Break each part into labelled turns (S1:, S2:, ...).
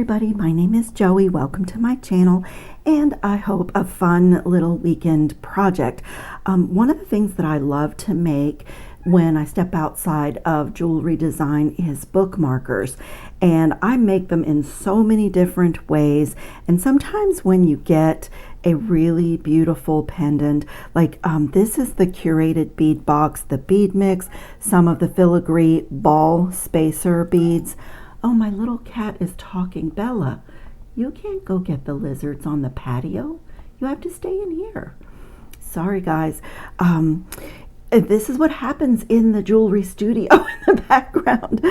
S1: everybody, my name is Joey. Welcome to my channel, and I hope a fun little weekend project. One of the things that I love to make when I step outside of jewelry design is bookmarkers, and I make them in so many different ways. And sometimes when you get a really beautiful pendant, like this is the Curated Bead Box, the bead mix, some of the filigree ball spacer beads. Oh, my little cat is talking. Bella, you can't go get the lizards on the patio. You have to stay in here. Sorry, guys. This is what happens in the jewelry studio in the background.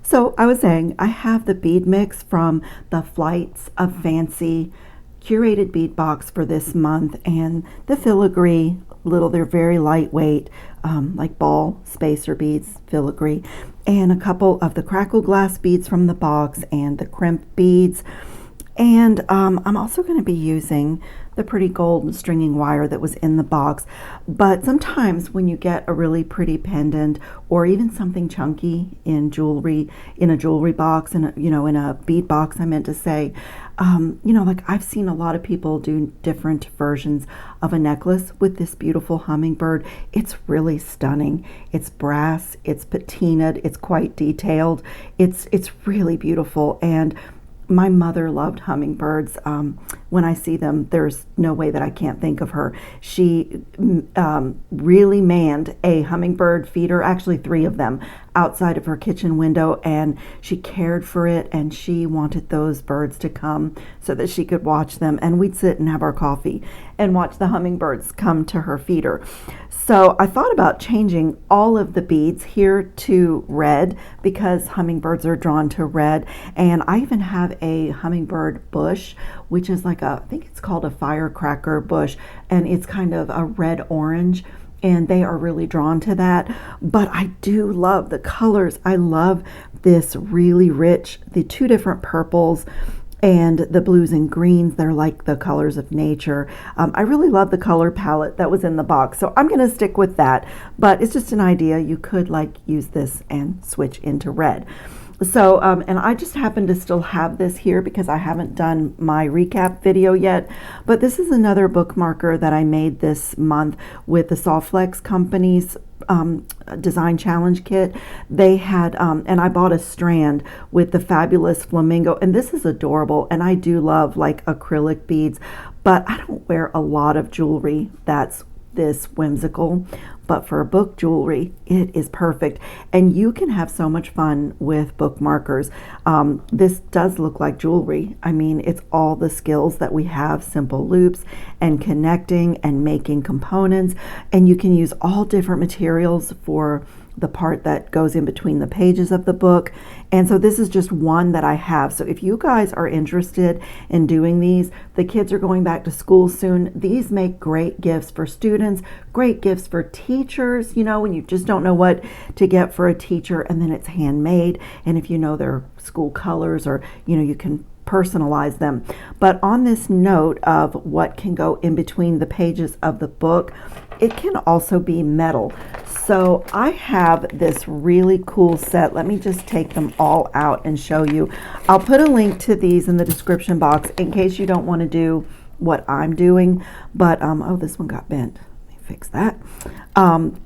S1: So I was saying, I have the bead mix from the Flights of Fancy Curated Bead Box for this month, and the filigree they're very lightweight, like ball spacer beads, filigree, and a couple of the crackle glass beads from the box and the crimp beads. And I'm also going to be using the pretty gold stringing wire that was in the box. But sometimes when you get a really pretty pendant, or even something chunky in jewelry, in a jewelry box, and in a bead box, I meant to say, like I've seen a lot of people do different versions of a necklace with this beautiful hummingbird. It's really stunning. It's brass, it's patinaed, it's quite detailed. It's really beautiful. And my mother loved hummingbirds. When I see them, there's no way that I can't think of her. She really manned a hummingbird feeder, actually 3 of them, outside of her kitchen window, and she cared for it, and she wanted those birds to come so that she could watch them. And we'd sit and have our coffee and watch the hummingbirds come to her feeder. So I thought about changing all of the beads here to red because hummingbirds are drawn to red. And I even have a hummingbird bush, which is like I think it's called a firecracker bush, and it's kind of a red orange, and they are really drawn to that. But I do love the colors. I love this really rich, the 2 different purples and the blues and greens. They're like the colors of nature. I really love the color palette that was in the box, so I'm going to stick with that. But it's just an idea. You could use this and switch into red. So, and I just happen to still have this here because I haven't done my recap video yet. But this is another bookmarker that I made this month with the Softflex Company's design challenge kit. They had, and I bought a strand with the fabulous flamingo, and this is adorable. And I do love like acrylic beads, but I don't wear a lot of jewelry that's this whimsical. But for book jewelry, it is perfect. And you can have so much fun with bookmarkers. This does look like jewelry. I mean, it's all the skills that we have, simple loops and connecting and making components. And you can use all different materials for the part that goes in between the pages of the book. And so this is just one that I have. So if you guys are interested in doing these, the kids are going back to school soon. These make great gifts for students, great gifts for teachers, when you just don't know what to get for a teacher, and then it's handmade. And if you know their school colors, or, you can personalize them. But on this note of what can go in between the pages of the book, it can also be metal. So I have this really cool set. Let me just take them all out and show you. I'll put a link to these in the description box in case you don't want to do what I'm doing. But, oh, this one got bent. Let me fix that.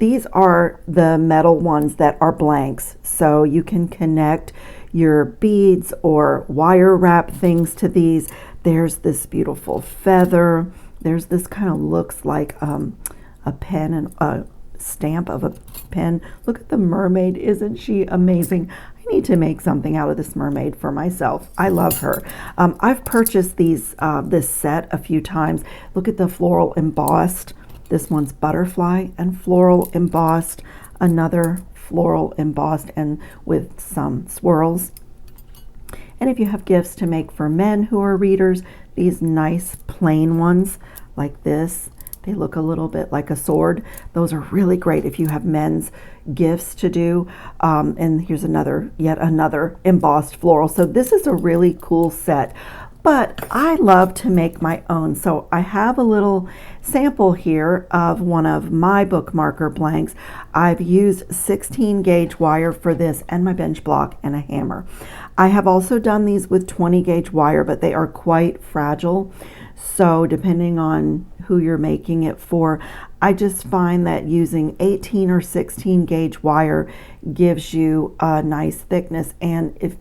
S1: These are the metal ones that are blanks. So you can connect your beads or wire wrap things to these. There's this beautiful feather. There's this kind of looks like a pen and a stamp of a pen. Look at the mermaid. Isn't she amazing? I need to make something out of this mermaid for myself. I love her. I've purchased these this set a few times. Look at the floral embossed. This one's butterfly and floral embossed. Another floral embossed and with some swirls. And if you have gifts to make for men who are readers, these nice plain ones like this, they look a little bit like a sword. Those are really great if you have men's gifts to do. And here's yet another embossed floral. So this is a really cool set. but I love to make my own. So I have a little sample here of one of my bookmarker blanks. I've used 16 gauge wire for this and my bench block and a hammer. I have also done these with 20 gauge wire, but they are quite fragile. So depending on who you're making it for, I just find that using 18 or 16 gauge wire gives you a nice thickness, and if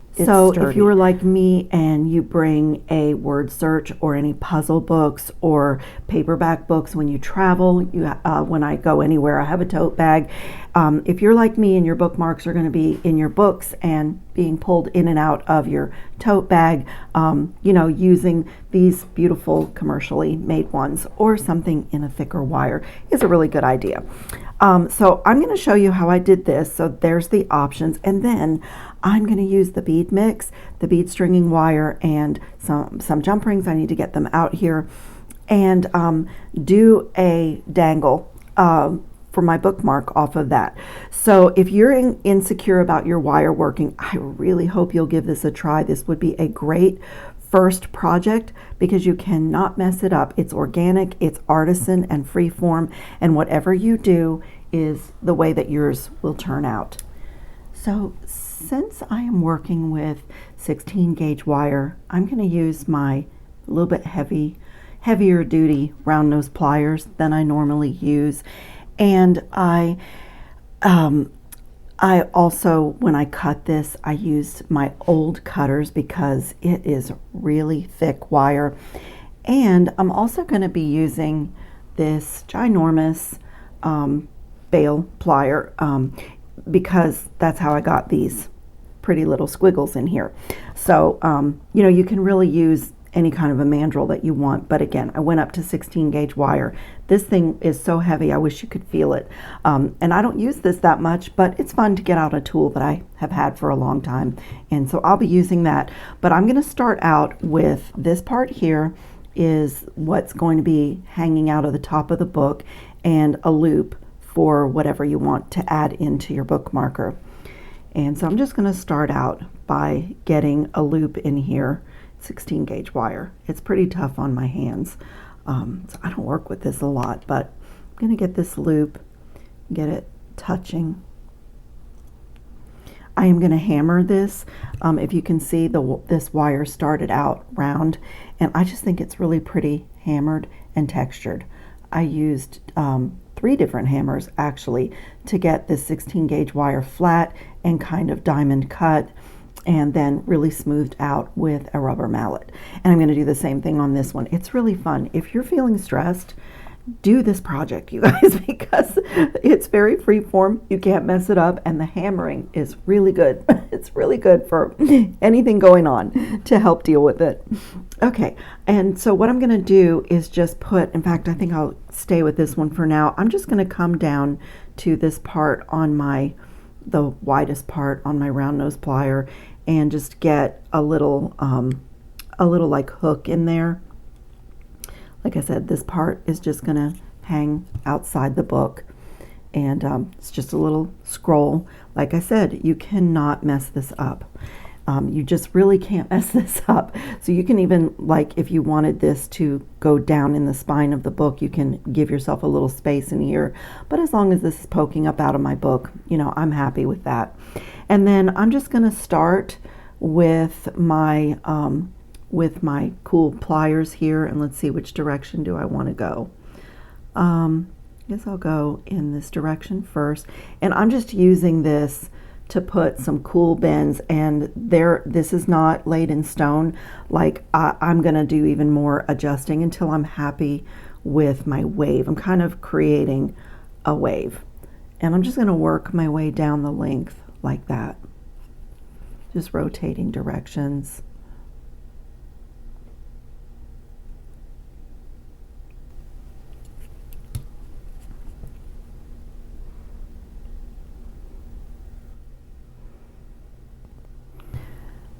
S1: you were like me and you bring a word search or any puzzle books or paperback books when you travel, when I go anywhere, I have a tote bag. If you're like me and your bookmarks are going to be in your books and being pulled in and out of your tote bag, using these beautiful commercially made ones or something in a thicker wire is a really good idea. So I'm going to show you how I did this. So there's the options, and then I'm going to use the bead mix, the bead stringing wire, and some jump rings. I need to get them out here, and do a dangle for my bookmark off of that. So if you're insecure about your wire working, I really hope you'll give this a try. This would be a great first project because you cannot mess it up. It's organic, it's artisan and free form, and whatever you do is the way that yours will turn out. So since I am working with 16 gauge wire, I'm going to use my little bit heavier duty round nose pliers than I normally use. And I also, when I cut this, I used my old cutters because it is really thick wire. And I'm also going to be using this ginormous bail plier because that's how I got these pretty little squiggles in here. So, you can really use any kind of a mandrel that you want. But again, I went up to 16 gauge wire. This thing is so heavy, I wish you could feel it. And I don't use this that much, but it's fun to get out a tool that I have had for a long time. And so I'll be using that. But I'm going to start out with this part here is what's going to be hanging out of the top of the book, and a loop for whatever you want to add into your bookmarker. And so I'm just going to start out by getting a loop in here. 16 gauge wire. It's pretty tough on my hands, so I don't work with this a lot, but I'm going to get this loop, get it touching. I am going to hammer this. If you can see, this wire started out round, and I just think it's really pretty hammered and textured. I used 3 different hammers actually to get this 16 gauge wire flat and kind of diamond cut, and then really smoothed out with a rubber mallet. And I'm going to do the same thing on this one. It's really fun. If you're feeling stressed, do this project, you guys, because it's very free form. You can't mess it up, and the hammering is really good. It's really good for anything going on to help deal with it. Okay, and so what I'm going to do is just in fact, I think I'll stay with this one for now. I'm just going to come down to this part on the widest part on my round nose plier and just get a little like hook in there. Like I said, this part is just gonna hang outside the book, and it's just a little scroll. Like I said, you cannot mess this up. You just really can't mess this up. So you can even, like, if you wanted this to go down in the spine of the book, you can give yourself a little space in here. But as long as this is poking up out of my book, I'm happy with that. And then I'm just going to start with my cool pliers here, and let's see, which direction do I want to go. I guess I'll go in this direction first, and I'm just using this to put some cool bends, and this is not laid in stone. Like, I'm going to do even more adjusting until I'm happy with my wave. I'm kind of creating a wave, and I'm just going to work my way down the length like that, just rotating directions.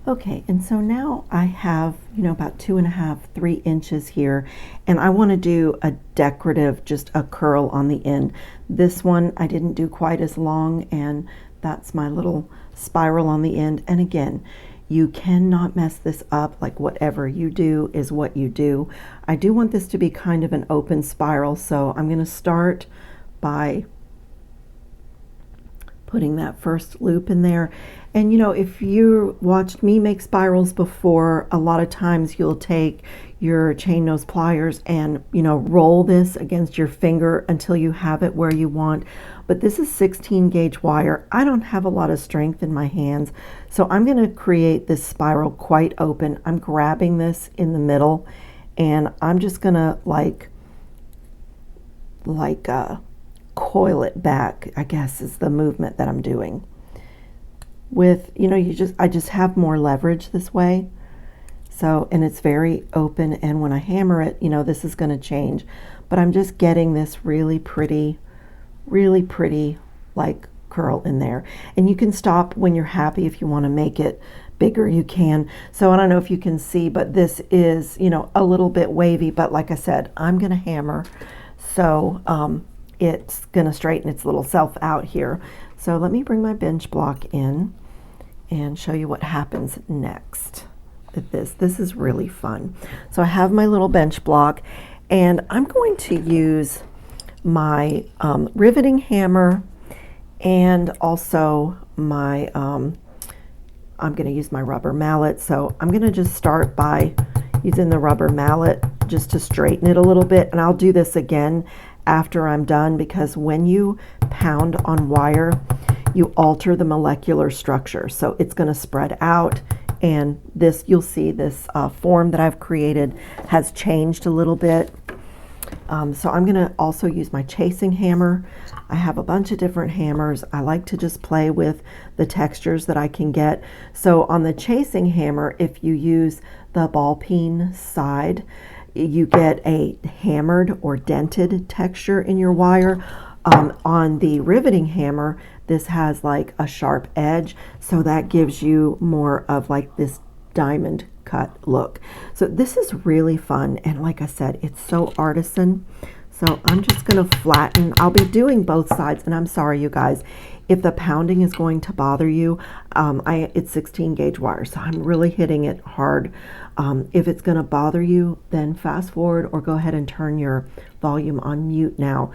S1: Okay, and so now I have, about 2.5, 3 inches here, and I want to do a decorative, just a curl on the end. This one I didn't do quite as long, and that's my little spiral on the end. And again, You cannot mess this up. Like, whatever you do is what you do. I do want this to be kind of an open spiral, so I'm going to start by putting that first loop in there. And you know, if you watched me make spirals before, a lot of times you'll take your chain nose pliers and, you know, roll this against your finger until you have it where you want. But this is 16 gauge wire. I don't have a lot of strength in my hands, so I'm going to create this spiral quite open. I'm grabbing this in the middle, and I'm just going to coil it back, I guess is the movement that I'm doing. With, you know, I just have more leverage this way. So, and it's very open, and when I hammer it, you know, this is going to change. But I'm just getting this really pretty like curl in there. And you can stop when you're happy. If you want to make it bigger, you can. So I don't know if you can see, but this is, you know, a little bit wavy, but like I said, I'm going to hammer. So it's going to straighten its little self out here. So let me bring my bench block in and show you what happens next with this. This is really fun. So I have my little bench block, and I'm going to use my riveting hammer, and also my I'm going to use my rubber mallet. So I'm going to just start by using the rubber mallet just to straighten it a little bit, and I'll do this again after I'm done, because when you pound on wire, you alter the molecular structure. So it's going to spread out, and this, you'll see this form that I've created has changed a little bit. So I'm going to also use my chasing hammer. I have a bunch of different hammers. I like to just play with the textures that I can get. So on the chasing hammer, if you use the ball peen side, you get a hammered or dented texture in your wire. On the riveting hammer, this has like a sharp edge, so that gives you more of like this diamond cut look. So this is really fun, and like I said, it's so artisan. So I'm just going to flatten. I'll be doing both sides, and I'm sorry, you guys, if the pounding is going to bother you. It's 16 gauge wire, so I'm really hitting it hard. If it's going to bother you, then fast forward or go ahead and turn your volume on mute now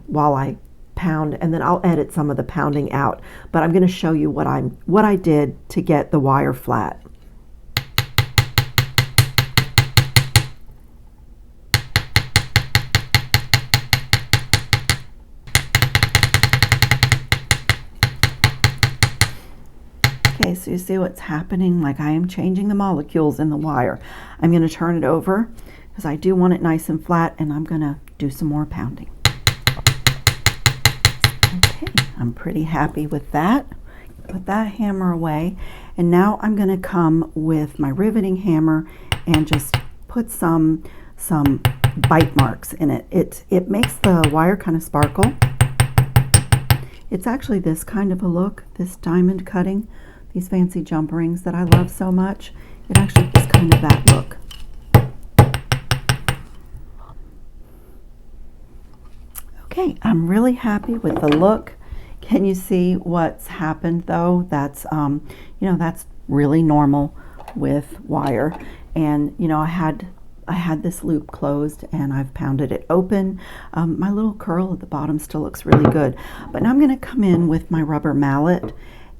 S1: while I pound, and then I'll edit some of the pounding out. But I'm going to show you what I did to get the wire flat. Okay, so you see what's happening? Like, I am changing the molecules in the wire. I'm going to turn it over because I do want it nice and flat, and I'm going to do some more pounding. Okay, I'm pretty happy with that. Put that hammer away, and now I'm going to come with my riveting hammer and just put some bite marks in it. It makes the wire kind of sparkle. It's actually this kind of a look, this diamond cutting, these fancy jump rings that I love so much. It actually is kind of that look. Okay, I'm really happy with the look. Can you see what's happened though? That's you know, that's really normal with wire. And you know, I had this loop closed, and I've pounded it open. My little curl at the bottom still looks really good. But now I'm going to come in with my rubber mallet,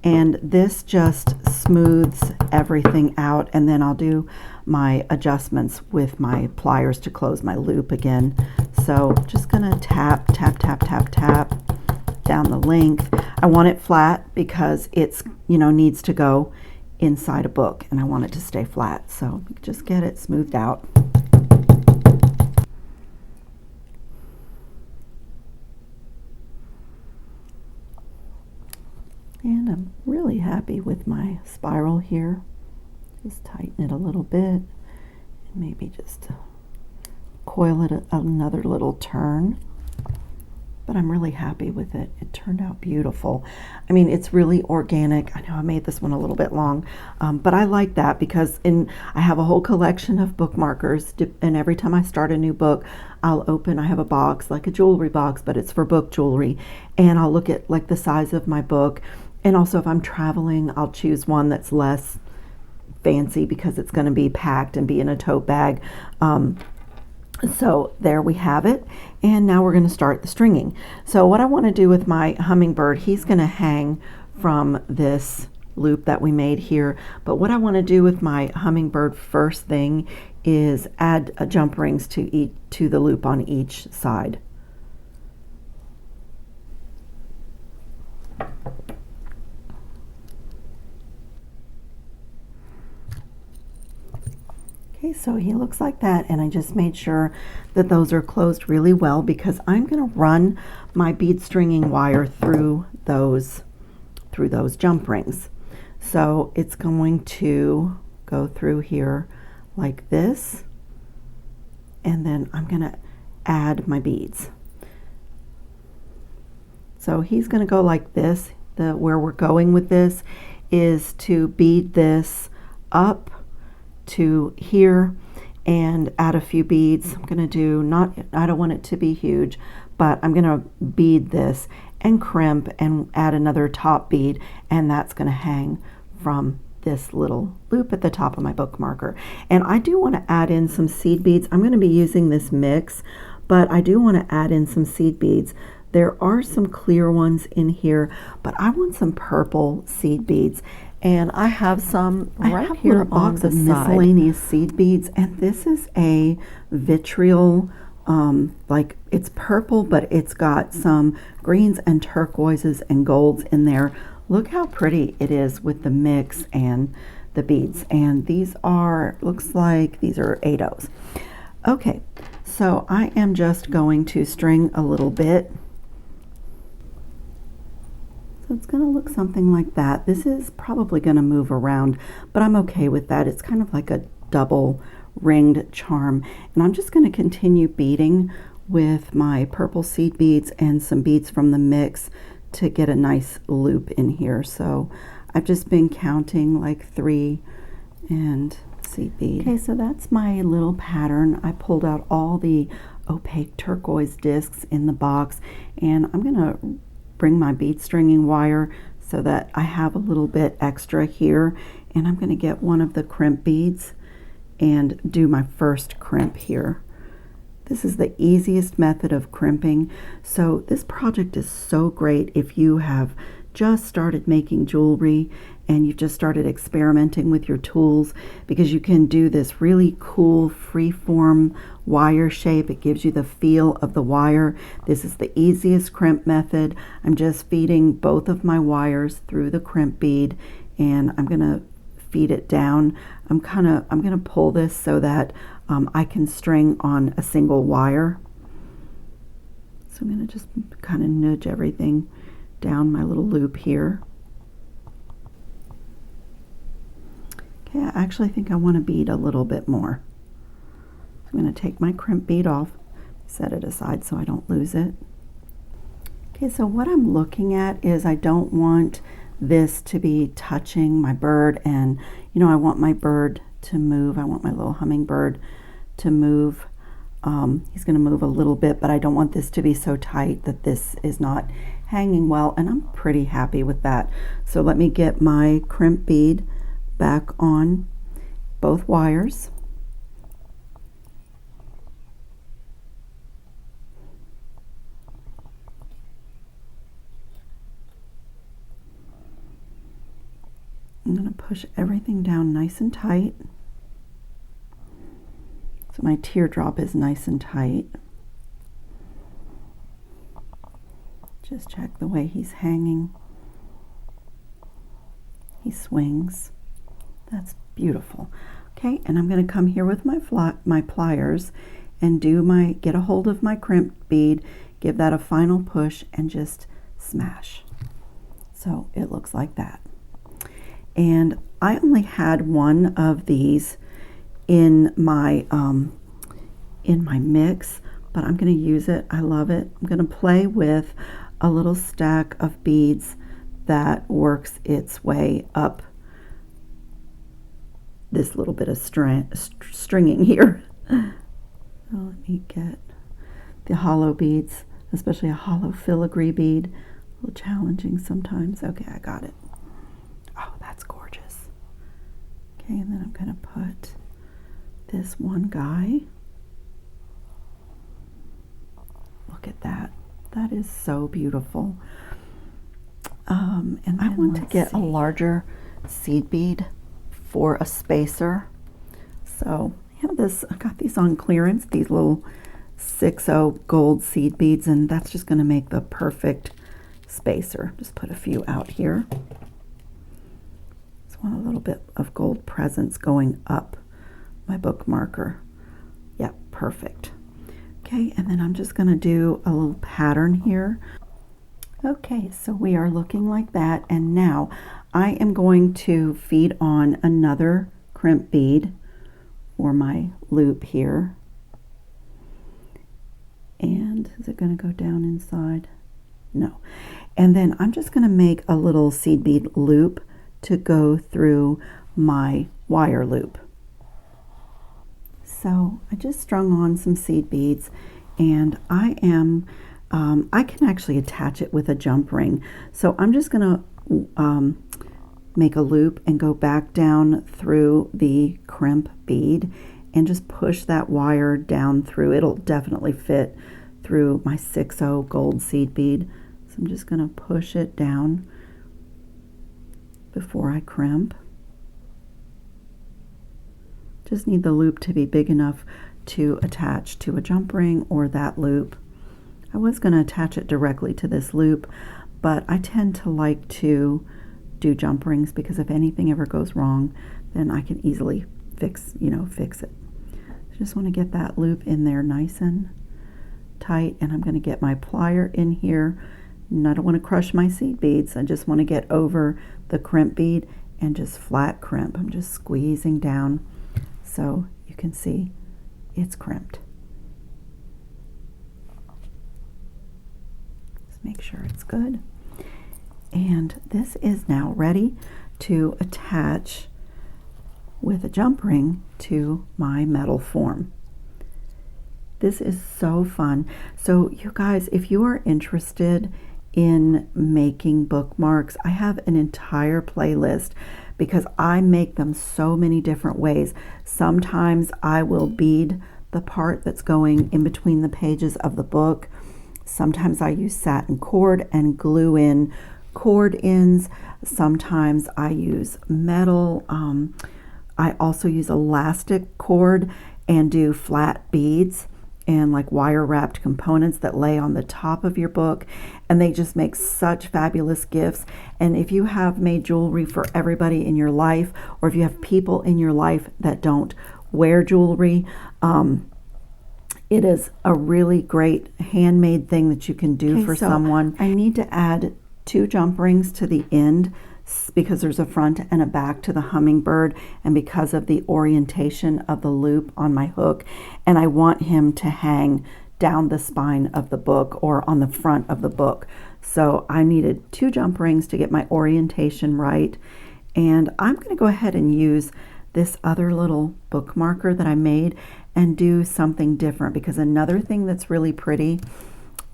S1: and this just smooths everything out, and then I'll do my adjustments with my pliers to close my loop again. So just gonna tap, tap, tap, tap, tap down the length. I want it flat because it's, you know, needs to go inside a book, and I want it to stay flat. So just get it smoothed out. And I'm really happy with my spiral here. Just tighten it a little bit, and maybe just coil it another little turn. But I'm really happy with it. It turned out beautiful. I mean, it's really organic. I know I made this one a little bit long, but I like that because I have a whole collection of bookmarkers, and every time I start a new book, I'll open, I have a box, like a jewelry box, but it's for book jewelry, and I'll look at like the size of my book. And also if I'm traveling, I'll choose one that's less fancy because it's going to be packed and be in a tote bag. So there we have it, and now we're going to start the stringing. So what I want to do with my hummingbird, he's going to hang from this loop that we made here, but what I want to do with my hummingbird first thing is add jump rings to the loop on each side. Okay, so he looks like that, and I just made sure that those are closed really well because I'm going to run my bead stringing wire through those jump rings. So it's going to go through here like this, and then I'm going to add my beads. So he's going to go like this. Where we're going with this is to bead this up to here and add a few beads. I'm going to do I don't want it to be huge, but I'm going to bead this and crimp and add another top bead, and that's going to hang from this little loop at the top of my bookmarker. And I do want to add in some seed beads. I'm going to be using this mix, but I do want to add in some seed beads. There are some clear ones in here, but I want some purple seed beads. And I have some right here, a box of miscellaneous seed beads, and this is a vitriol, like it's purple, but it's got some greens and turquoises and golds in there. Look how pretty it is with the mix and the beads. And these are, looks like these are 8/0s. Okay, so I am just going to string a little bit. So it's going to look something like that. This is probably going to move around, but I'm okay with that. It's kind of like a double ringed charm. And I'm just going to continue beading with my purple seed beads and some beads from the mix to get a nice loop in here. So I've just been counting like 3 and seed bead. Okay, so that's my little pattern. I pulled out all the opaque turquoise discs in the box, and I'm going to bring my bead stringing wire so that I have a little bit extra here, and I'm going to get one of the crimp beads and do my first crimp here. This is the easiest method of crimping. So this project is so great if you have just started making jewelry and you've just started experimenting with your tools, because you can do this really cool free-form wire shape. It gives you the feel of the wire. This is the easiest crimp method. I'm just feeding both of my wires through the crimp bead, and I'm gonna feed it down. I'm gonna pull this so that I can string on a single wire. So I'm gonna just kind of nudge everything down my little loop here. Okay, I actually think I want to bead a little bit more. So I'm going to take my crimp bead off, set it aside so I don't lose it. Okay, so what I'm looking at is I don't want this to be touching my bird, and I want my bird to move. I want my little hummingbird to move. He's going to move a little bit, but I don't want this to be so tight that this is not hanging well, and I'm pretty happy with that. So let me get my crimp bead back on both wires. I'm going to push everything down nice and tight. So my teardrop is nice and tight. Just check the way he's hanging. He swings. That's beautiful. Okay, and I'm going to come here with my pliers and get a hold of my crimp bead, give that a final push, and just smash. So it looks like that. And I only had one of these in my mix, but I'm going to use it. I love it. I'm going to play with a little stack of beads that works its way up this little bit of stringing here. Oh, let me get the hollow beads, especially a hollow filigree bead. A little challenging sometimes. Okay, I got it. Oh, that's gorgeous. Okay, and then I'm going to put this one guy. Look at that. That is so beautiful. And I want to get a larger seed bead for a spacer. So I have this, I got these on clearance, these little 6/0 gold seed beads, and that's just going to make the perfect spacer. Just put a few out here. Just want a little bit of gold presence going up my bookmarker. Yep, perfect. Okay, and then I'm just going to do a little pattern here. Okay, so we are looking like that, and now I am going to feed on another crimp bead for my loop here. And is it going to go down inside? No. And then I'm just going to make a little seed bead loop to go through my wire loop. So I just strung on some seed beads, and I can actually attach it with a jump ring. So I'm just going to make a loop and go back down through the crimp bead and just push that wire down through. It'll definitely fit through my 6/0 gold seed bead. So I'm just going to push it down before I crimp. Just need the loop to be big enough to attach to a jump ring or that loop. I was going to attach it directly to this loop, but I tend to like to do jump rings because if anything ever goes wrong, then I can easily fix it. I just want to get that loop in there nice and tight, and I'm going to get my plier in here. And I don't want to crush my seed beads. I just want to get over the crimp bead and just flat crimp. I'm just squeezing down so you can see it's crimped. Just make sure it's good. And this is now ready to attach with a jump ring to my metal form. This is so fun. So you guys, if you are interested in making bookmarks, I have an entire playlist because I make them so many different ways. Sometimes I will bead the part that's going in between the pages of the book. Sometimes I use satin cord and glue in cord ends. Sometimes I use metal. I also use elastic cord and do flat beads and like wire wrapped components that lay on the top of your book, and they just make such fabulous gifts. And if you have made jewelry for everybody in your life, or if you have people in your life that don't wear jewelry, it is a really great handmade thing that you can do for someone. I need to add 2 jump rings to the end because there's a front and a back to the hummingbird, and because of the orientation of the loop on my hook, and I want him to hang down the spine of the book or on the front of the book. So I needed 2 jump rings to get my orientation right, and I'm going to go ahead and use this other little bookmarker that I made and do something different, because another thing that's really pretty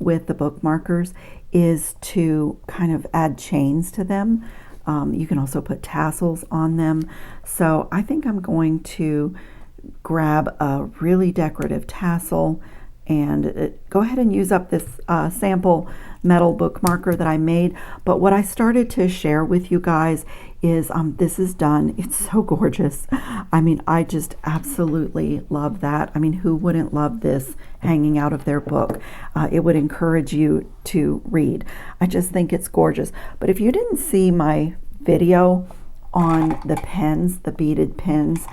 S1: with the bookmarkers is to kind of add chains to them. You can also put tassels on them. So I think I'm going to grab a really decorative tassel and go ahead and use up this sample metal bookmarker that I made. But what I started to share with you guys is this is done. It's so gorgeous. I mean, I just absolutely love that. I mean, who wouldn't love this hanging out of their book? It would encourage you to read. I just think it's gorgeous. But if you didn't see my video on the pens, the beaded pens,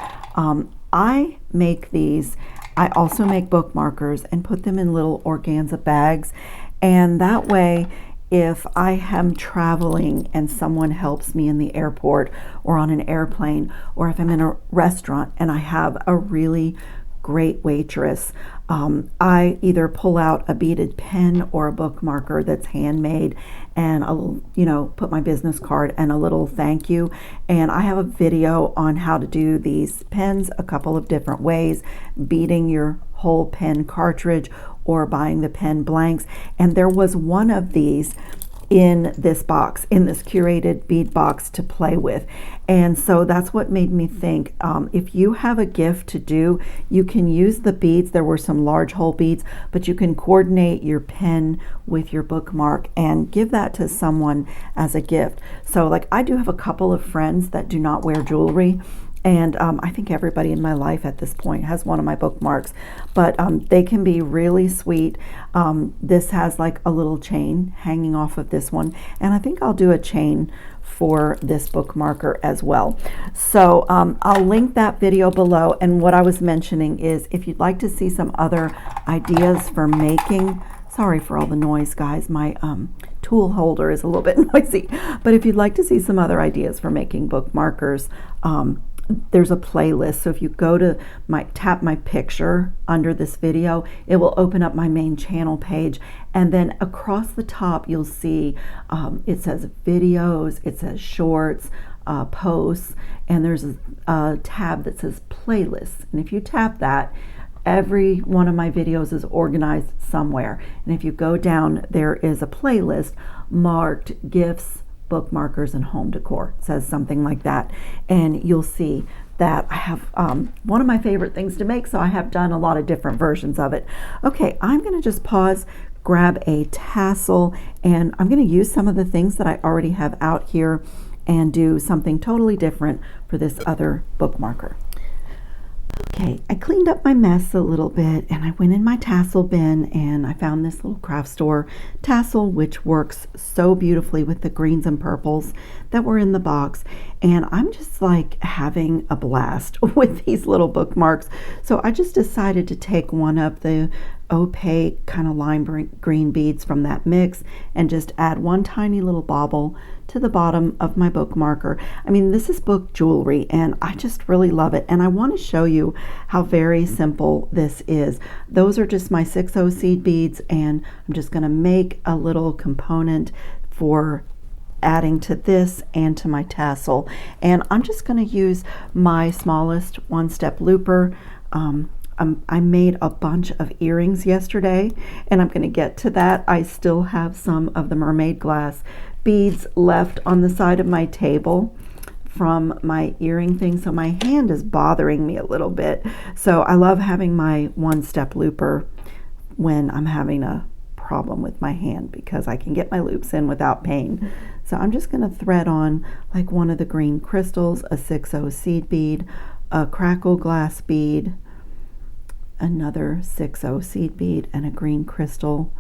S1: I make these. I also make bookmarkers and put them in little organza bags. And that way, if I am traveling and someone helps me in the airport or on an airplane, or if I'm in a restaurant and I have a really great waitress, I either pull out a beaded pen or a bookmarker that's handmade, and I'll, put my business card and a little thank you. And I have a video on how to do these pens a couple of different ways, beading your whole pen cartridge or buying the pen blanks. And there was one of these in this box, in this curated bead box to play with. And so that's what made me think, if you have a gift to do, you can use the beads. There were some large hole beads, but you can coordinate your pen with your bookmark and give that to someone as a gift. So like, I do have a couple of friends that do not wear jewelry, and I think everybody in my life at this point has one of my bookmarks, but they can be really sweet. This has like a little chain hanging off of this one, and I think I'll do a chain for this bookmarker as well. So I'll link that video below. And what I was mentioning is, if you'd like to see some other ideas for making, sorry for all the noise, guys, my tool holder is a little bit noisy, but if you'd like to see some other ideas for making bookmarkers, there's a playlist. So if you go to tap my picture under this video, it will open up my main channel page, and then across the top you'll see it says videos, it says shorts, posts, and there's a tab that says playlists. And if you tap that, every one of my videos is organized somewhere. And if you go down, there is a playlist marked gifts, bookmarkers, and home decor. It says something like that, and you'll see that I have one of my favorite things to make, so I have done a lot of different versions of it. Okay, I'm going to just pause, grab a tassel, and I'm going to use some of the things that I already have out here and do something totally different for this other bookmarker. Okay, I cleaned up my mess a little bit, and I went in my tassel bin, and I found this little craft store tassel, which works so beautifully with the greens and purples that were in the box. And I'm just like having a blast with these little bookmarks. So I just decided to take one of the opaque kind of lime green beads from that mix and just add one tiny little bauble to the bottom of my bookmarker. I mean, this is book jewelry, and I just really love it. And I want to show you how very simple this is. Those are just my 6/0 seed beads, and I'm just going to make a little component for adding to this and to my tassel. And I'm just going to use my smallest one-step looper. I made a bunch of earrings yesterday, and I'm going to get to that. I still have some of the Mermaid glass beads left on the side of my table from my earring thing, so my hand is bothering me a little bit. So I love having my one-step looper when I'm having a problem with my hand, because I can get my loops in without pain. So I'm just going to thread on like one of the green crystals, a 6/0 seed bead, a crackle glass bead, another 6/0 seed bead, and a green crystal.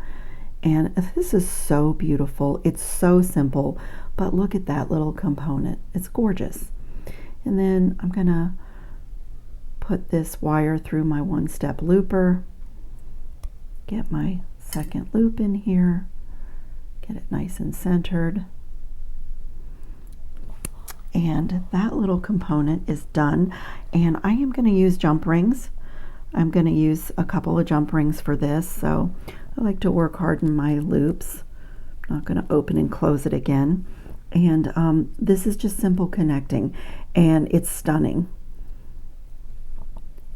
S1: And this is so beautiful. It's so simple, but look at that little component. It's gorgeous. And then I'm gonna put this wire through my one-step looper, get my second loop in here, get it nice and centered. And that little component is done. And I am gonna use jump rings. I'm going to use a couple of jump rings for this, so I like to work hard in my loops. I'm not going to open and close it again. And this is just simple connecting, and it's stunning.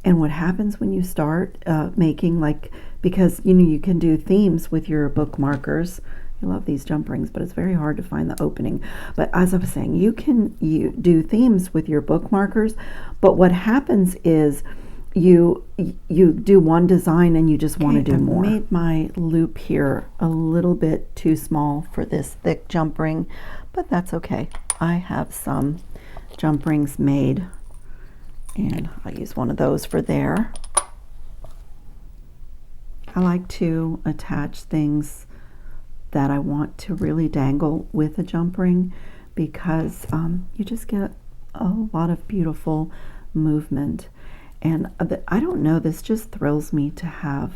S1: And what happens when you start making, like, because you know you can do themes with your bookmarkers. I love these jump rings, but it's very hard to find the opening. But as I was saying, you do themes with your bookmarkers, but what happens is you do one design and you just want to do more. I made my loop here a little bit too small for this thick jump ring, but that's okay. I have some jump rings made, and I'll use one of those for there. I like to attach things that I want to really dangle with a jump ring, because you just get a lot of beautiful movement. And I don't know, this just thrills me to have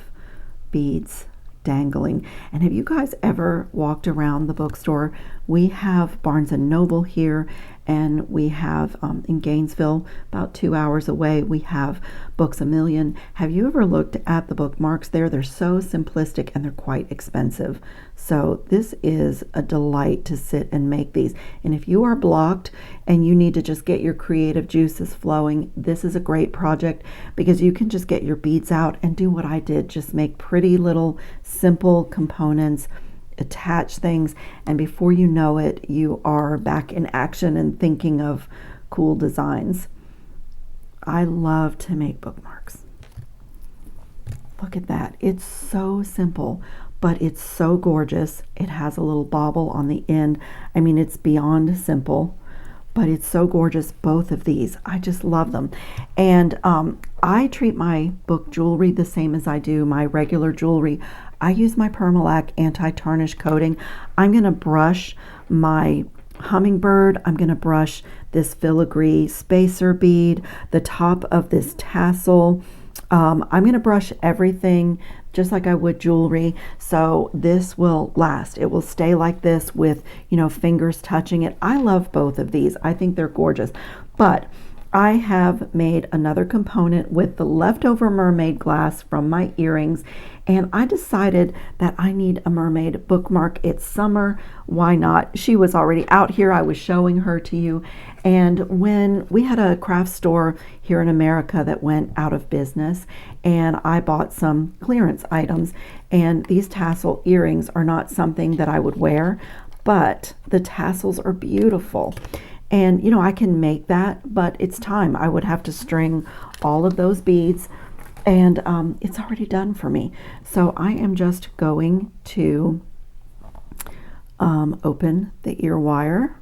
S1: beads dangling. And have you guys ever walked around the bookstore? We have Barnes and Noble here, and we have in Gainesville, about 2 hours away, we have Books A Million. Have you ever looked at the bookmarks there? They're so simplistic and they're quite expensive. So this is a delight to sit and make these. And if you are blocked and you need to just get your creative juices flowing, this is a great project, because you can just get your beads out and do what I did, just make pretty little simple components attach things, and before you know it, you are back in action and thinking of cool designs. I love to make bookmarks. Look at that. It's so simple, but it's so gorgeous. It has a little bauble on the end. I mean, it's beyond simple, but it's so gorgeous. Both of these, I just love them. And I treat my book jewelry the same as I do my regular jewelry. I use my Permalac anti-tarnish coating. I'm going to brush my hummingbird. I'm going to brush this filigree spacer bead, the top of this tassel. I'm going to brush everything just like I would jewelry, so this will last. It will stay like this with, you know, fingers touching it. I love both of these. I think they're gorgeous. But I have made another component with the leftover mermaid glass from my earrings, and I decided that I need a mermaid bookmark. It's summer, why not? She was already out here. I was showing her to you. And when we had a craft store here in America that went out of business, and I bought some clearance items, and these tassel earrings are not something that I would wear, but the tassels are beautiful. And you know, I can make that, but it's time. I would have to string all of those beads, and it's already done for me. So I am just going to open the ear wire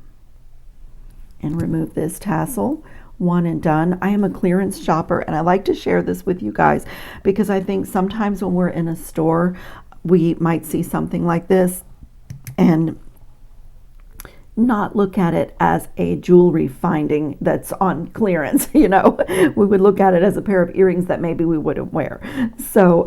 S1: and remove this tassel. One and done. I am a clearance shopper, and I like to share this with you guys because I think sometimes when we're in a store, we might see something like this and not look at it as a jewelry finding that's on clearance. You know, we would look at it as a pair of earrings that maybe we wouldn't wear. So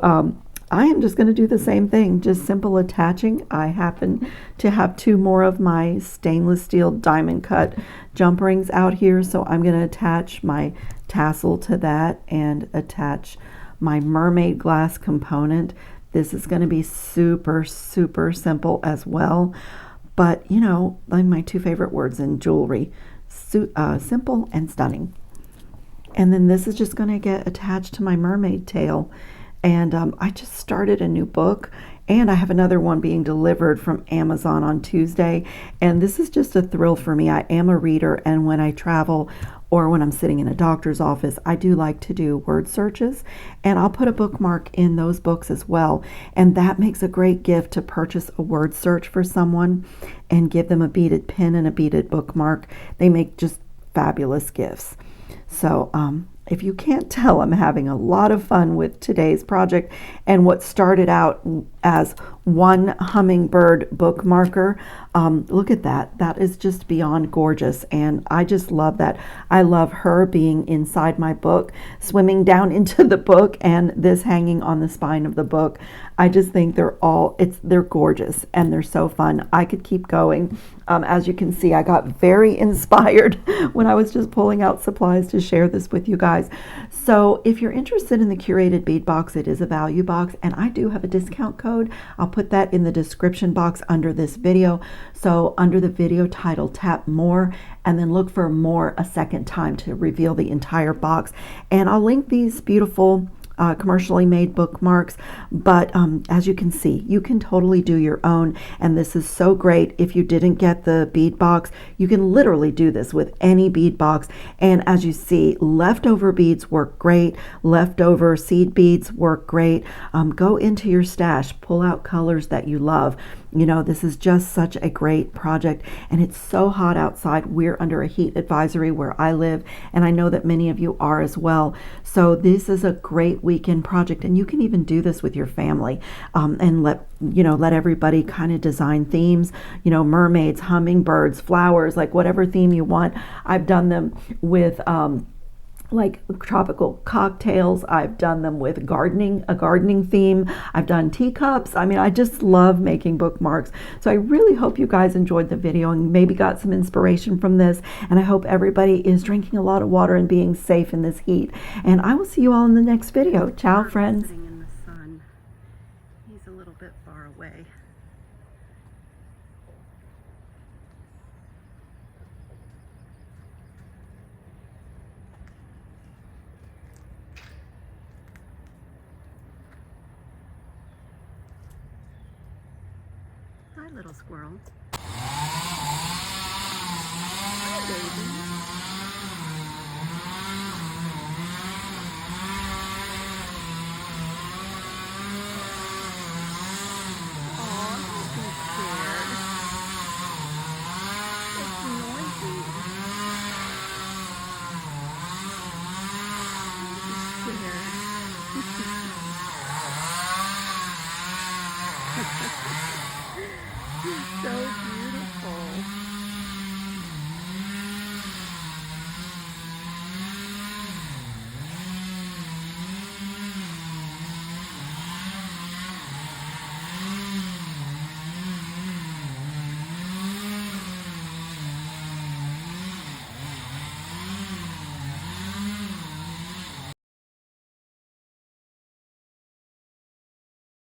S1: I am just going to do the same thing, just simple attaching. I happen to have two more of my stainless steel diamond cut jump rings out here, so I'm going to attach my tassel to that and attach my mermaid glass component. This is going to be super, super simple as well. But, you know, like my two favorite words in jewelry, simple and stunning. And then this is just going to get attached to my mermaid tail. And I just started a new book, and I have another one being delivered from Amazon on Tuesday. And this is just a thrill for me. I am a reader, and when I travel or when I'm sitting in a doctor's office, I do like to do word searches, and I'll put a bookmark in those books as well. And that makes a great gift to purchase a word search for someone and give them a beaded pin and a beaded bookmark. They make just fabulous gifts. So if you can't tell, I'm having a lot of fun with today's project, and what started out as one hummingbird bookmarker, look at that. That is just beyond gorgeous, and I just love that. I love her being inside my book, swimming down into the book, and this hanging on the spine of the book. I just think they're gorgeous, and they're so fun. I could keep going. As you can see, I got very inspired when I was just pulling out supplies to share this with you guys. So if you're interested in the Curated Bead Box, it is a value box, and I do have a discount code. I'll put that in the description box under this video. So under the video title, tap more, and then look for more a second time to reveal the entire box. And I'll link these beautiful commercially made bookmarks, but as you can see, you can totally do your own, and this is so great. If you didn't get the bead box, you can literally do this with any bead box. And as you see, leftover beads work great, leftover seed beads work great. Go into your stash, pull out colors that you love. You know, this is just such a great project, and it's so hot outside. We're under a heat advisory where I live, and I know that many of you are as well. So this is a great weekend project, and you can even do this with your family, and let everybody kind of design themes, you know, mermaids, hummingbirds, flowers, like whatever theme you want. I've done them with like tropical cocktails. I've done them with a gardening theme. I've done teacups. I mean, I just love making bookmarks. So I really hope you guys enjoyed the video and maybe got some inspiration from this. And I hope everybody is drinking a lot of water and being safe in this heat. And I will see you all in the next video. Ciao, friends. Sitting in the sun. He's a little bit far away. Hi, Hi, little squirrel. Hi, baby. Aw, don't be scared. It's noisy. Don't be scared. So